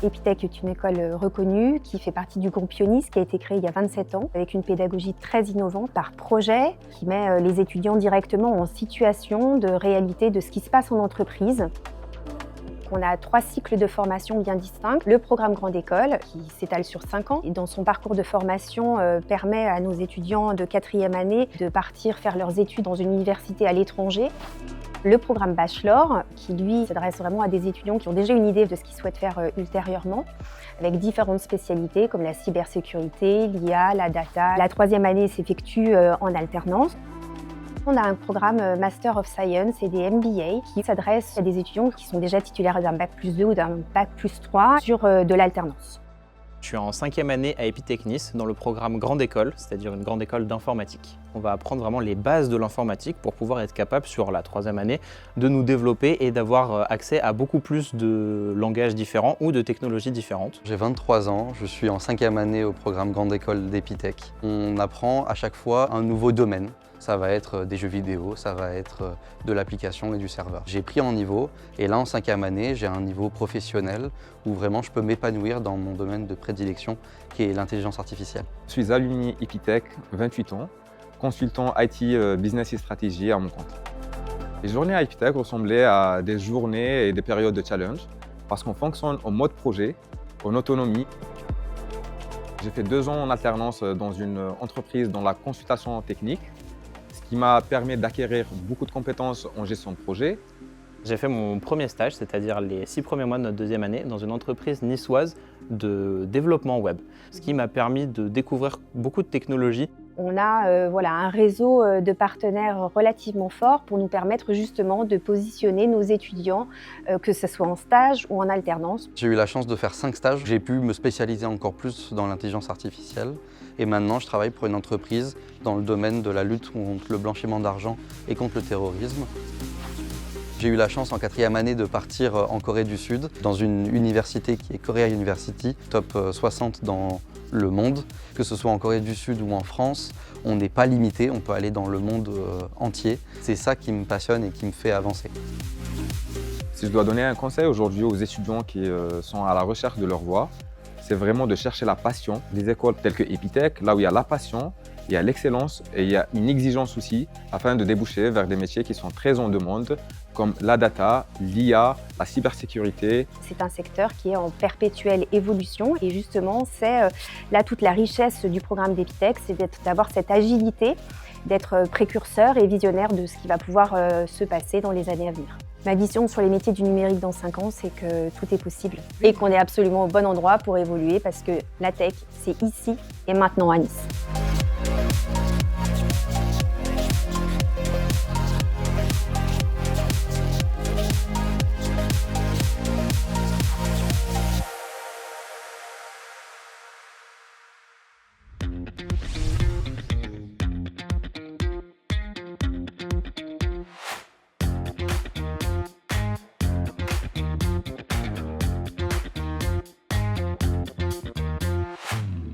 Epitech est une école reconnue qui fait partie du groupe Ionis, qui a été créé il y a 27 ans, avec une pédagogie très innovante par projet, qui met les étudiants directement en situation de réalité de ce qui se passe en entreprise. On a 3 cycles de formation bien distincts. Le programme Grande École, qui s'étale sur 5 ans, et dans son parcours de formation permet à nos étudiants de 4e année de partir faire leurs études dans une université à l'étranger. Le programme Bachelor, qui lui s'adresse vraiment à des étudiants qui ont déjà une idée de ce qu'ils souhaitent faire ultérieurement, avec différentes spécialités comme la cybersécurité, l'IA, la data. La 3e année s'effectue en alternance. On a un programme Master of Science et des MBA qui s'adressent à des étudiants qui sont déjà titulaires d'un Bac+2 ou d'un Bac+3 sur de l'alternance. Je suis en 5e année à Epitech Nice dans le programme Grande École, c'est-à-dire une grande école d'informatique. On va apprendre vraiment les bases de l'informatique pour pouvoir être capable sur la 3e année de nous développer et d'avoir accès à beaucoup plus de langages différents ou de technologies différentes. J'ai 23 ans, je suis en 5e année au programme Grande École d'Epitech. On apprend à chaque fois un nouveau domaine. Ça va être des jeux vidéo, ça va être de l'application et du serveur. J'ai pris en niveau et là en 5e année, j'ai un niveau professionnel où vraiment je peux m'épanouir dans mon domaine de prédilection qui est l'intelligence artificielle. Je suis alumni Epitech, 28 ans, consultant IT Business et Stratégie à mon compte. Les journées à Epitech ressemblaient à des journées et des périodes de challenge parce qu'on fonctionne en mode projet, en autonomie. J'ai fait 2 ans en alternance dans une entreprise dans la consultation technique, ce qui m'a permis d'acquérir beaucoup de compétences en gestion de projet. J'ai fait mon premier stage, c'est-à-dire les 6 premiers mois de notre 2e année, dans une entreprise niçoise de développement web, ce qui m'a permis de découvrir beaucoup de technologies. On a un réseau de partenaires relativement fort pour nous permettre justement de positionner nos étudiants, que ce soit en stage ou en alternance. J'ai eu la chance de faire 5 stages. J'ai pu me spécialiser encore plus dans l'intelligence artificielle et maintenant je travaille pour une entreprise dans le domaine de la lutte contre le blanchiment d'argent et contre le terrorisme. J'ai eu la chance en 4e année de partir en Corée du Sud, dans une université qui est Korea University, top 60 dans le monde. Que ce soit en Corée du Sud ou en France, on n'est pas limité, on peut aller dans le monde entier. C'est ça qui me passionne et qui me fait avancer. Si je dois donner un conseil aujourd'hui aux étudiants qui sont à la recherche de leur voie, c'est vraiment de chercher la passion. Des écoles telles que Epitech, là où il y a la passion, il y a l'excellence et il y a une exigence aussi afin de déboucher vers des métiers qui sont très en demande comme la data, l'IA, la cybersécurité. C'est un secteur qui est en perpétuelle évolution et justement c'est là toute la richesse du programme d'Epitech, c'est d'avoir cette agilité, d'être précurseur et visionnaire de ce qui va pouvoir se passer dans les années à venir. Ma vision sur les métiers du numérique dans 5 ans, c'est que tout est possible et qu'on est absolument au bon endroit pour évoluer parce que la tech, c'est ici et maintenant à Nice.